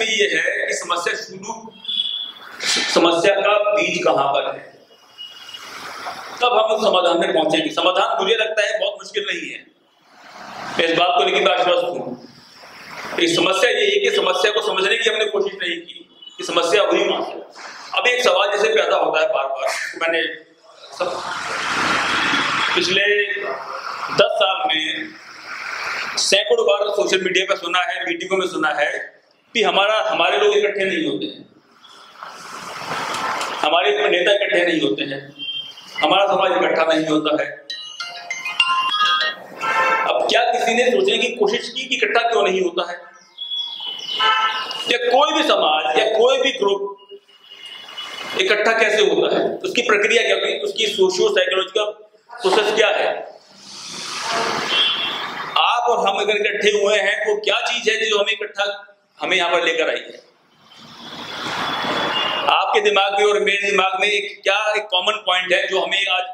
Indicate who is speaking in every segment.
Speaker 1: इसमें ये है कि समस्या का बीज कहां पर है, तब हम उस समाधान में पहुंचेंगे। समाधान मुझे लगता है बहुत मुश्किल नहीं है, मैं इस बात को लेकर आश्वस्त हूं। समस्या ये है कि समस्या को समझने की हमने कोशिश नहीं की कि समस्या हुई कहां से। अब एक सवाल जैसे पैदा होता है बार बार, मैंने पिछले 10 साल में सैकड़ों बार सोशल मीडिया पर सुना है, मीटिंगों में सुना है कि हमारे लोग इकट्ठे नहीं होते हैं, हमारे नेता इकट्ठे नहीं होते हैं, हमारा समाज इकट्ठा नहीं होता है। अब क्या किसी ने सोचने की कोशिश की कि इकट्ठा क्यों नहीं होता है, या कोई भी समाज या कोई भी ग्रुप इकट्ठा कैसे होता है, उसकी प्रक्रिया क्या होती है, उसकी सोशियो साइकोलॉजिकल प्रोसेस क्या है। आप और हम अगर इकट्ठे हुए हैं तो क्या चीज है जो हमें यहाँ पर लेकर आई है। आपके दिमाग में और मेरे दिमाग में एक कॉमन पॉइंट है जो हमें आज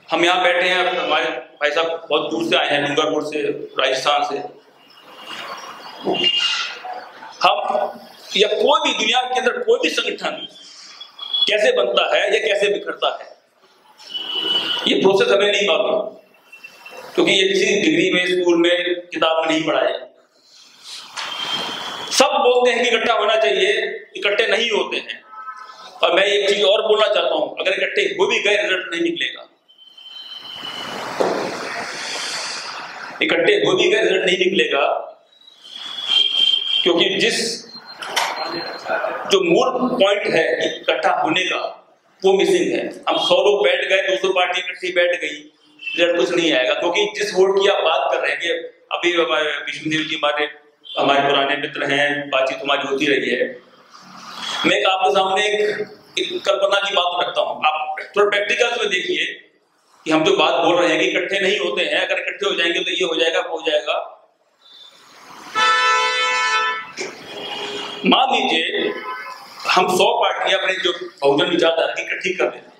Speaker 1: हम यहाँ बैठे हैं। हमारे भाई साहब बहुत दूर से आए हैं, डूंगरपुर से, राजस्थान से। हम या कोई भी दुनिया के अंदर कोई भी संगठन कैसे बनता है या कैसे बिखरता है, ये प्रोसेस हमें नहीं मालूम, क्योंकि ये किसी डिग्री में, स्कूल में, किताब में नहीं पढ़ा है। सब बोलते हैं कि इकट्ठा होना चाहिए, इकट्ठे नहीं होते हैं। और मैं एक चीज और बोलना चाहता हूं, अगर इकट्ठे हो भी गए रिजल्ट नहीं निकलेगा, इकट्ठे हो भी गए रिजल्ट नहीं निकलेगा, क्योंकि जो मूल पॉइंट है इकट्ठा होने का वो मिसिंग है। हम 100 लोग बैठ गए, 200 पार्टी इकट्ठी बैठ गई, रिजल्ट कुछ नहीं आएगा। क्योंकि जिस वोट की आप बात कर रहे हैं, अभी हमारे विष्णुदेव जी हमारे पुराने मित्र हैं, बातचीत हमारी होती रही है। मैं आपके सामने एक कल्पना की बात रखता हूं, आप थोड़ा प्रैक्टिकल्स में देखिए कि हम जो बात बोल रहे हैं कि इकट्ठे नहीं होते हैं, अगर इकट्ठे हो जाएंगे तो ये हो जाएगा, वो हो जाएगा। मान लीजिए हम 100 पार्टियां अपने जो बहुजन विचारधारा की इकट्ठी कर देते हैं,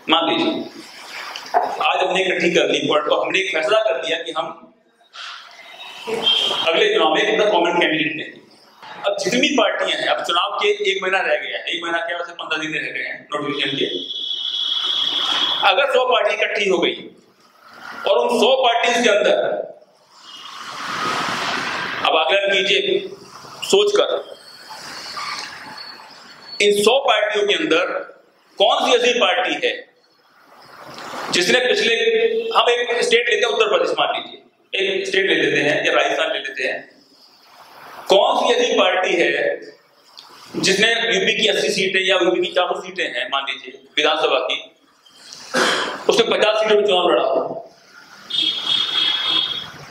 Speaker 1: मान लीजिए आज हमने इकट्ठी कर ली और हमने एक फैसला कर लिया कि हम अगले चुनाव में कितना कॉमन कैंडिडेट देंगे। अब जितनी पार्टियां हैं, अब चुनाव के 1 महीना रह गया है, 1 महीना क्या, वैसे 15 दिन रह गए हैं नोटिफिकेशन के। अगर 100 पार्टी इकट्ठी हो गई और उन 100 पार्टी के अंदर, अब आकलन कीजिए सोचकर, इन 100 पार्टियों के अंदर कौन सी ऐसी पार्टी है जिसने पिछले, हम एक स्टेट लेते हैं, उत्तर प्रदेश मान लीजिए, एक स्टेट ले लेते हैं या राजस्थान ले लेते हैं, कौन सी ऐसी पार्टी है जिसने यूपी की 80 सीटें या यूपी की 400 सीटें हैं मान लीजिए विधानसभा की, उसने 50 सीटों में चुनाव लड़ा हो।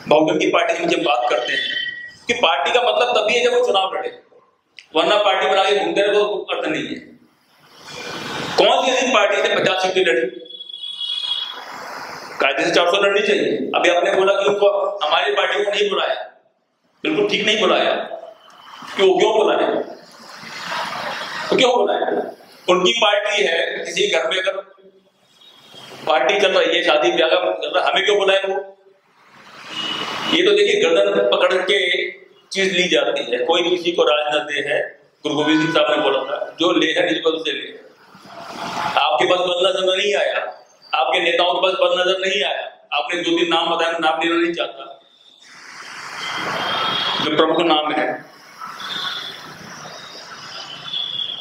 Speaker 1: बहुजन की पार्टी की जब बात करते हैं कि पार्टी का मतलब तभी है जब वो चुनाव लड़े, वरना पार्टी बना के घूमते रहे तो अर्थ नहीं है। कौन सी ऐसी पार्टी ने 50 सीटें लड़ी, कायदे से 400 लड़नी चाहिए। अभी आपने बोला कि उनको हमारी पार्टी को नहीं बुलाया, बिल्कुल ठीक नहीं बुलाया। क्यों बुलाया, तो क्यों बुलाया? उनकी पार्टी है, किसी घर में अगर पार्टी चल रही है, शादी ब्याह चल रहा है, हमें क्यों बुलाए वो? ये तो देखिए गर्दन पकड़ के चीज ली जाती है, कोई किसी को राज न दे है। गुरु गोविंद सिंह साहब ने बोला था, जो ले है निज बल से ले। आपके पास बल नजर नहीं आया, आपके नेताओं के पास बल नजर नहीं आया, आपने 2-3 नाम बताया, नाम लेना नहीं चाहता, जो प्रमुख नाम है,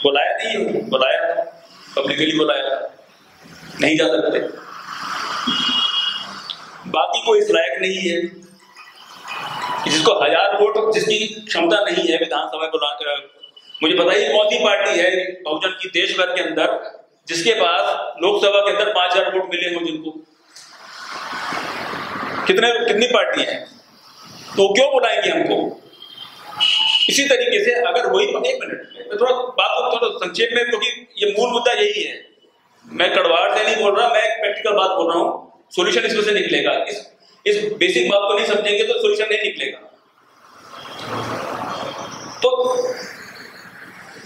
Speaker 1: बुलाया नहीं, बुलाया था, पब्लिकली बुलाया था, नहीं जा सकते। बाकी कोई इस लायक नहीं है, जिसको 1000 वोट, जिसकी क्षमता नहीं है विधानसभा को। मुझे पता ही कौन सी पार्टी है बहुजन की देश भर के अंदर जिसके पास लोकसभा के अंदर 5000 वोट मिले हो, जिनको कितनी पार्टी है, तो क्यों बुलाएंगे हमको? इसी तरीके से अगर वही, एक मिनट मैं थोड़ा बात को थोड़ा संक्षेप में, क्योंकि ये मूल मुद्दा यही है। मैं कड़वाहट से नहीं बोल रहा, मैं एक प्रैक्टिकल बात बोल रहा हूँ, सोल्यूशन इसमें से निकलेगा। इस बेसिक बात को नहीं समझेंगे तो सोल्यूशन नहीं निकलेगा। तो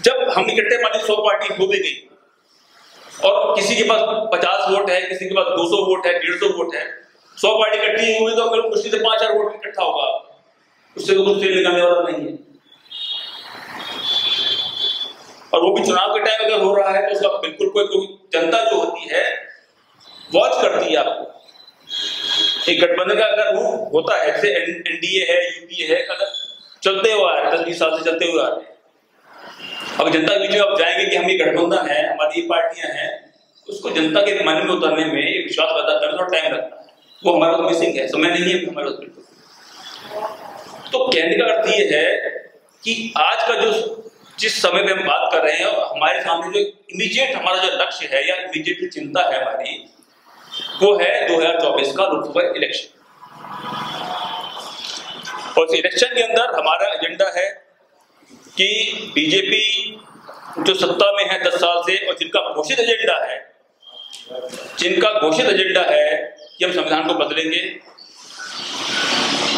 Speaker 1: जब हम इकट्ठे मान लीजिए 100 पार्टी हो भी गई और किसी के पास 50 वोट है, किसी के पास 200 वोट है, 150 वोट है, 100 पार्टी इकट्ठी हुई तो मुश्किल से 5000 वोट इकट्ठा होगा, उससे तो कुछ तेल लगाने वाला नहीं है। और वो भी चुनाव के टाइम अगर हो रहा है तो उसका बिल्कुल कोई जनता जो होती है वॉच करती है आपको। एक गठबंधन का अगर वो होता है, जैसे एनडीए है, यूपीए है, अगर चलते हुए आ रहे 10-20 साल से चलते हुए आ रहे हैं, अब जनता के बीच में अब जाएंगे कि हम ये गठबंधन है, हमारी ये पार्टियां हैं, उसको जनता के मन में उतरने में, ये विश्वास पैदा करने में थोड़ा टाइम लगता है। वो हमारा तो मिसिंग है, समय नहीं है हमारे बिल्कुल। तो कहने का अर्थ ये है कि आज का जो जिस समय में हम बात कर रहे हैं, हमारे सामने जो इमीडिएट हमारा जो लक्ष्य है या इमीडिएट चिंता है हमारी, वो है 2024 का लोकसभा इलेक्शन। और इस इलेक्शन के अंदर हमारा एजेंडा है कि बीजेपी जो सत्ता में है 10 साल से, और जिनका घोषित एजेंडा है कि हम संविधान को बदलेंगे,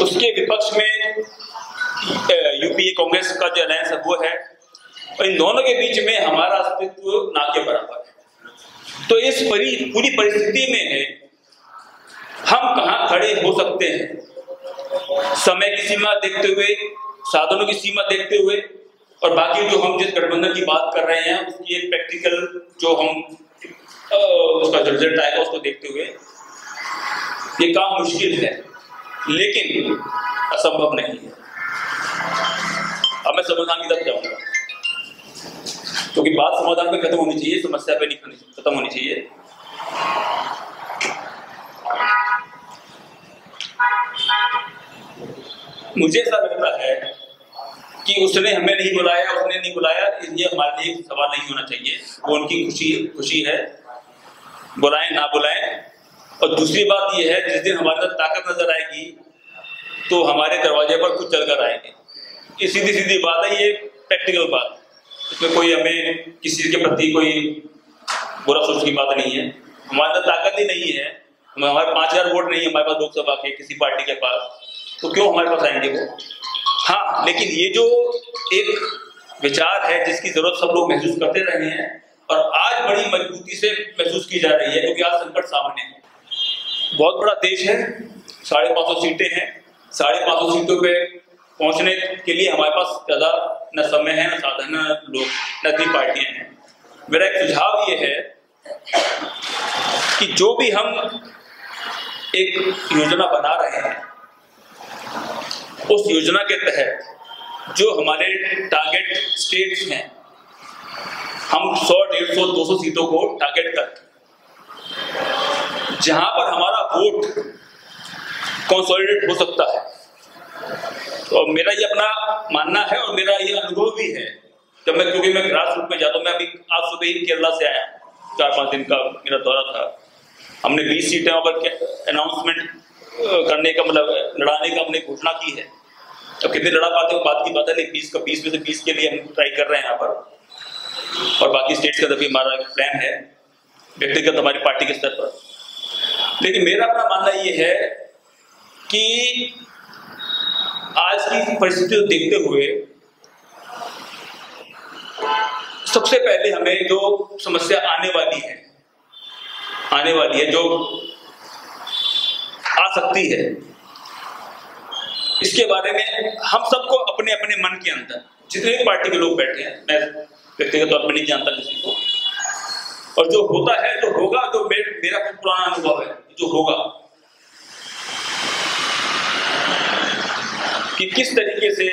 Speaker 1: उसके विपक्ष में यूपीए कांग्रेस का जो अलायंस है वो है, और इन दोनों के बीच में हमारा अस्तित्व ना के बराबर है। तो इस पूरी परिस्थिति में हम कहां खड़े हो सकते हैं, समय की सीमा देखते हुए, साधनों की सीमा देखते हुए, और बाकी जो हम जिस गठबंधन की बात कर रहे हैं उसकी एक प्रैक्टिकल जो हम उसका जो रिजल्ट आएगा उसको देखते हुए, ये काम मुश्किल है लेकिन असंभव नहीं है। अब मैं समाधान की तरफ जाऊंगा, क्योंकि बात समाधान पे खत्म होनी चाहिए, समस्या पे नहीं खत्म होनी चाहिए। मुझे ऐसा लगता है कि उसने हमें नहीं बुलाया, उसने नहीं बुलाया, ये हमारे लिए सवाल नहीं होना चाहिए। वो उनकी खुशी है, बुलाएं ना बुलाएं। और दूसरी बात ये है, जिस दिन हमारे अंदर ताकत नजर आएगी तो हमारे दरवाजे पर कुछ चलकर आएंगे। ये सीधी सीधी बात है, ये प्रैक्टिकल बात, इसमें कोई हमें किसी के प्रति कोई बुरा सोच की बात नहीं है। हमारे अंदर ताकत ही नहीं है, हमारे 5000 वोट नहीं है हमारे पास लोकसभा के किसी पार्टी के पास, तो क्यों हमारे पास आएंगे वो। हाँ, लेकिन ये जो एक विचार है जिसकी जरूरत सब लोग महसूस करते रहे हैं, और आज बड़ी मजबूती से महसूस की जा रही है, क्योंकि आज संकट सामने है। बहुत बड़ा देश है, 550 सीटें हैं, 550 सीटों पे पहुंचने के लिए हमारे पास ज्यादा न समय है, न साधन, न लोग, न इतनी पार्टियां हैं। मेरा एक सुझाव ये है कि जो भी हम एक योजना बना रहे हैं, उस योजना के तहत जो हमारे टारगेट स्टेट्स हैं, हम 100, 150, 200 सीटों को टारगेट करके जहां पर हमारा वोट कंसोलिडेट हो सकता है। तो मेरा ये अपना मानना है और मेरा ये अनुभव भी है, क्योंकि मैं ग्रास रूट में जाता हूँ। मैं अभी आज सुबह ही केरला से आया, 4-5 दिन का मेरा दौरा था। हमने 20 सीटें पर अनाउंसमेंट करने का, मतलब लड़ाने का हमने घोषणा की है। अब कितने लड़ा पाते हो बात की बात है, नहीं 20 में से 20 के लिए हम ट्राई कर रहे हैं यहाँ पर, और बाकी स्टेट्स का भी हमारा प्लान है व्यक्तिगत हमारी पार्टी के स्तर पर। लेकिन मेरा अपना मानना ये है कि आज की परिस्थिति को देखते हुए सबसे पहले हमें जो समस्या आने वाली है, जो आ सकती है, इसके बारे में हम सबको अपने अपने मन के अंदर, जितने भी पार्टी के लोग बैठे हैं, मैं व्यक्तिगत तौर पर नहीं जानता किसी को, और जो होता है, जो होगा, जो मेरा कुछ पुराना अनुभव है, जो होगा कि किस तरीके से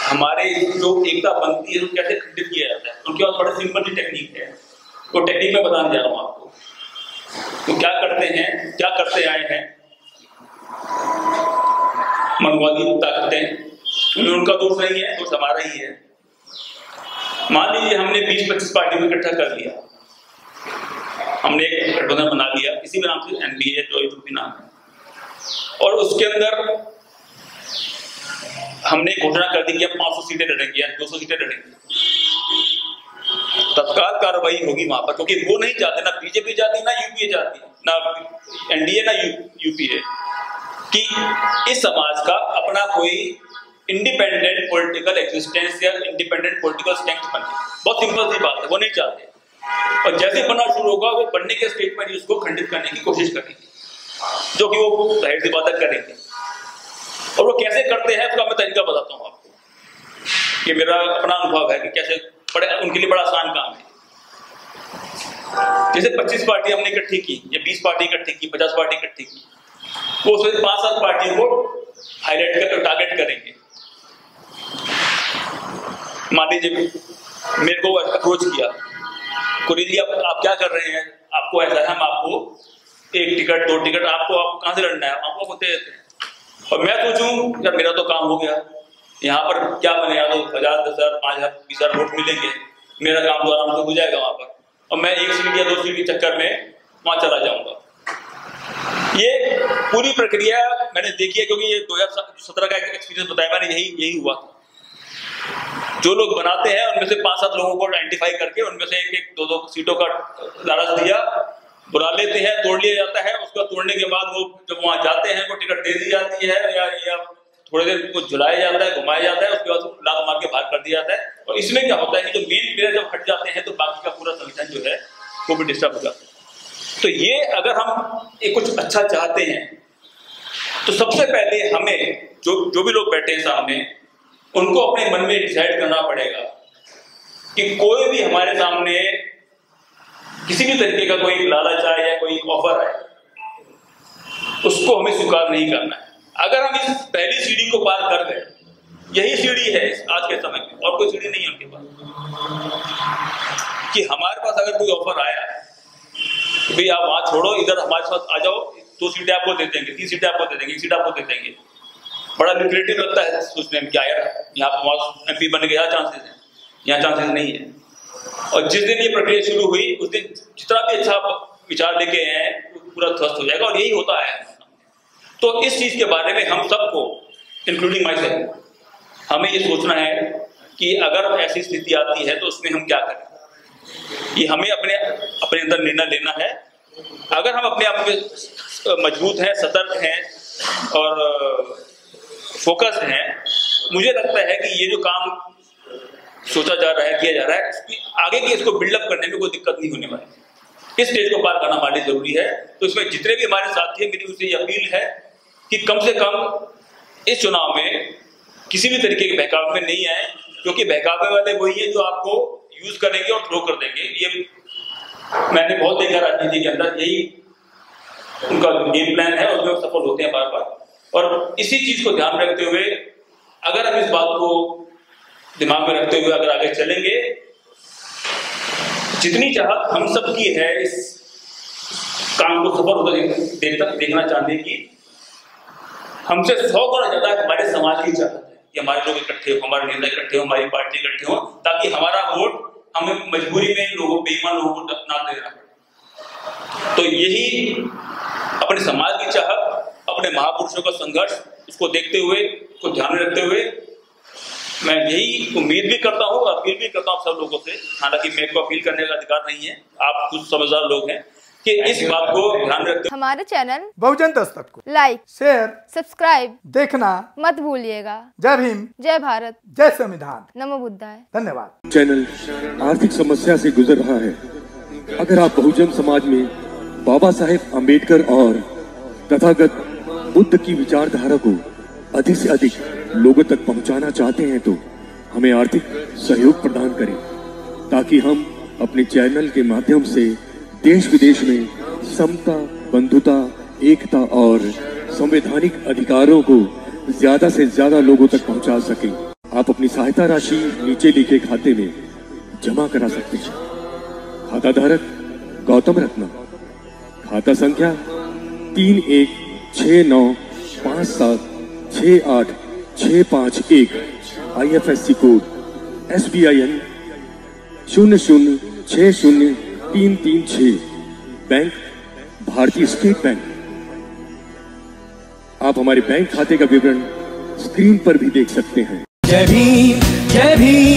Speaker 1: हमारे जो एकता बनती है, वो कैसे खंडित किया जाता है। उनके पास बड़ा सिंपल सी टेक्निक है, वो टेक्निक मैं बताने जा रहा हूँ आपको। तो क्या करते हैं, क्या करते आए हैं मनवादी ताकतें, उनका दोष नहीं है, दोष हमारा ही है। मान लीजिए हमने 20-25 पार्टी में इकट्ठा कर लिया, हमने एक गठबंधन बना लिया, किसी भी नाम से, एनडीए जो भी नाम है, और उसके अंदर हमने घोषणा कर दी कि हम 500 सीटें लड़ेंगे या 200 सीटें लड़ेंगे। तत्काल कार्रवाई होगी वहां पर, क्योंकि वो नहीं चाहते, ना बीजेपी चाहती, ना यूपीए चाहती, ना एनडीए, ना यूपीए, कि इस समाज का अपना कोई इंडिपेंडेंट पॉलिटिकल एक्सिस्टेंस या इंडिपेंडेंट पॉलिटिकल स्ट्रेंथ बने। बहुत सिंपल सी बात है, वो नहीं चाहते। और जैसे बनना शुरू होगा, वो बनने के स्टेज पर ही उसको खंडित करने की कोशिश करेंगे, जो कि वो जाहिर सी बात करेंगे। और वो कैसे करते हैं उसका मैं तरीका बताता हूँ आपको, कि मेरा अपना अनुभव है कि कैसे उनके लिए बड़ा आसान काम है। जैसे 25 पार्टी हमने इकट्ठी की या 20 पार्टी इकट्ठी की, 50 पार्टी इकट्ठी की, वो उसमें 5-7 पार्टियों को हाईलाइट कर टारगेट करेंगे। मान लीजिए मेरे को अप्रोच किया, कुरेली आप क्या कर रहे हैं, आपको ऐसा है, हम आपको 1 टिकट 2 टिकट आपको कहाँ से लड़ना है, आपको होते देते हैं। और मैं सोचूं यार मेरा तो काम हो गया, यहाँ पर क्या बनेगा, तो 1000 10,000 5,000 20,000 वोट मिलेंगे, मेरा काम तो आराम से हो जाएगा वहां पर, और मैं 1 सीट या 2 सीट के चक्कर में वहां चला जाऊंगा। ये पूरी प्रक्रिया मैंने देखी है, क्योंकि ये 2017 का एक्सपीरियंस बताया मैंने, यही हुआ था। जो लोग बनाते हैं उनमें से 5-7 लोगों को आइडेंटिफाई करके उनमें से 1-1 2-2 सीटों का लालच दिया, बुला लेते हैं, तोड़ लिया जाता है। उसका तोड़ने के बाद वो जब वहां जाते हैं वो टिकट दे दी जाती है या थोड़ी देर को झुलाया जाता है, घुमाया जाता है, उसके बाद लात मार के बाहर कर दिया जाता है। और इसमें क्या होता है कि जो मेन प्लेयर जब हट जाते हैं तो बाकी का पूरा संगठन जो है वो भी डिस्टर्ब हो जाता है। तो ये अगर हम एक कुछ अच्छा चाहते हैं तो सबसे पहले हमें जो भी लोग बैठे हैं सामने, उनको अपने मन में डिसाइड करना पड़ेगा कि कोई भी हमारे सामने किसी भी तरीके का कोई लालच आए या कोई ऑफर आए, उसको हमें स्वीकार नहीं करना है। अगर हम इस पहली सीढ़ी को पार कर गए, यही सीढ़ी है आज के समय में, और कोई सीढ़ी नहीं है उनके पास, कि हमारे पास अगर कोई ऑफर आया तो भाई आप वहां छोड़ो, इधर हमारे साथ आ जाओ, 2 सीटें आपको दे देंगे, 3 सीटें आपको दे देंगे, 1 सीट आपको दे देंगे। बड़ा लिटरेटिव लगता है सोचने में, क्या यार यहाँ MP बन गया, चांसेस है, यहाँ चांसेस नहीं है। और जिस दिन ये प्रक्रिया शुरू हुई उस दिन जितना भी अच्छा विचार लेके आए पूरा ध्वस्त हो जाएगा, और यही होता है। तो इस चीज के बारे में हम सबको, इंक्लूडिंग माई सेल्फ, हमें ये सोचना है कि अगर ऐसी स्थिति आती है तो उसमें हम क्या करें। ये हमें अपने अंदर निर्णय लेना है। अगर हम अपने आप में मजबूत हैं, सतर्क हैं और फोकस्ड हैं, मुझे लगता है कि ये जो काम सोचा जा रहा है, किया जा रहा है, आगे की इसको बिल्डअप करने में कोई दिक्कत नहीं होने वाली। इस स्टेज को पार करना हमारे लिए जरूरी है। तो इसमें जितने भी हमारे साथी हैं, मेरी उनसे ये अपील है कि कम से कम इस चुनाव में किसी भी तरीके के बहकावे में नहीं आए, क्योंकि बहकावे वाले वही है जो आपको यूज करेंगे और थ्रो कर देंगे। ये मैंने बहुत देखा राजनीति के अंदर, यही उनका गेम प्लान है, उसमें वो सफल होते हैं बार बार। और इसी चीज को ध्यान रखते हुए अगर हम इस बात को दिमाग में रखते हुए अगर आगे चलेंगे, जितनी चाहत हम सबकी है इस काम को सफल होता देखना चाहते की, हमसे 100 गुना ज्यादा हमारे समाज की चाहत है कि हमारे लोग इकट्ठे हो, हमारे नेता इकट्ठे हो, हमारी पार्टी इकट्ठे हो, ताकि हमारा वोट हमें मजबूरी में लोगों, बेईमान लोगों को ना देना पड़े। तो यही अपने समाज की चाहत, अपने महापुरुषों का संघर्ष, उसको देखते हुए, उसको ध्यान में रखते हुए मैं यही उम्मीद भी करता हूँ और अपील भी करता हूँ सब लोगों से। हालांकि मेरे को अपील करने का अधिकार नहीं है, आप कुछ समझदार लोग हैं, कि इस बात को ध्यान रखते
Speaker 2: हमारे चैनल
Speaker 3: बहुजन दस्तक को
Speaker 2: लाइक,
Speaker 3: शेयर,
Speaker 2: सब्सक्राइब
Speaker 3: देखना
Speaker 2: मत भूलिएगा।
Speaker 3: जय भीम,
Speaker 2: जय भारत,
Speaker 3: जय संविधान,
Speaker 2: नमो बुद्धाय।
Speaker 3: धन्यवाद।
Speaker 4: चैनल आर्थिक समस्या से गुजर रहा है। अगर आप बहुजन समाज में बाबा साहेब अम्बेडकर और तथागत बुद्ध की विचारधारा को अधिक से अधिक लोगों तक पहुंचाना चाहते हैं तो हमें आर्थिक सहयोग प्रदान करें, ताकि हम अपने चैनल के माध्यम से देश विदेश में समता, बंधुता, एकता और संवैधानिक अधिकारों को ज्यादा से ज्यादा लोगों तक पहुंचा सकें। आप अपनी सहायता राशि नीचे लिखे खाते में जमा करा सकते हैं। खाता धारक गौतम रत्ना, खाता संख्या 3169576865 IFSC कोड SBIN 0060336, बैंक भारतीय स्टेट बैंक। आप हमारे बैंक खाते का विवरण स्क्रीन पर भी देख सकते हैं।
Speaker 5: जय भीम, जय भीम।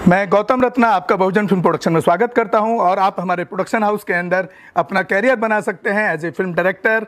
Speaker 3: मैं गौतम रत्ना आपका बहुजन फिल्म प्रोडक्शन में स्वागत करता हूं, और आप हमारे प्रोडक्शन हाउस के अंदर अपना कैरियर बना सकते हैं as a film director,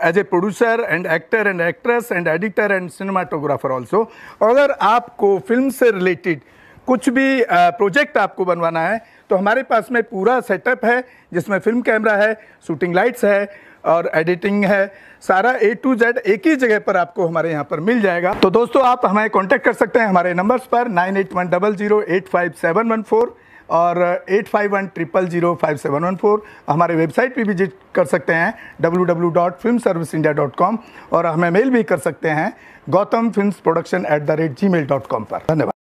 Speaker 3: as a producer and actor and actress and editor and cinematographer also. अगर आपको फिल्म से रिलेटेड कुछ भी प्रोजेक्ट आपको बनवाना है तो हमारे पास में पूरा सेटअप है जिसमें फिल्म कैमरा है, शूटिंग लाइट्स है और एडिटिंग है। सारा A to Z एक ही जगह पर आपको हमारे यहाँ पर मिल जाएगा। तो दोस्तों आप हमें कांटेक्ट कर सकते हैं हमारे नंबर्स पर 9810085714 और 8510005714। हमारे वेबसाइट पे विजिट कर सकते हैं www.filmserviceindia.com और हमें मेल भी कर सकते हैं gautamfilmsproduction@gmail.com पर। धन्यवाद।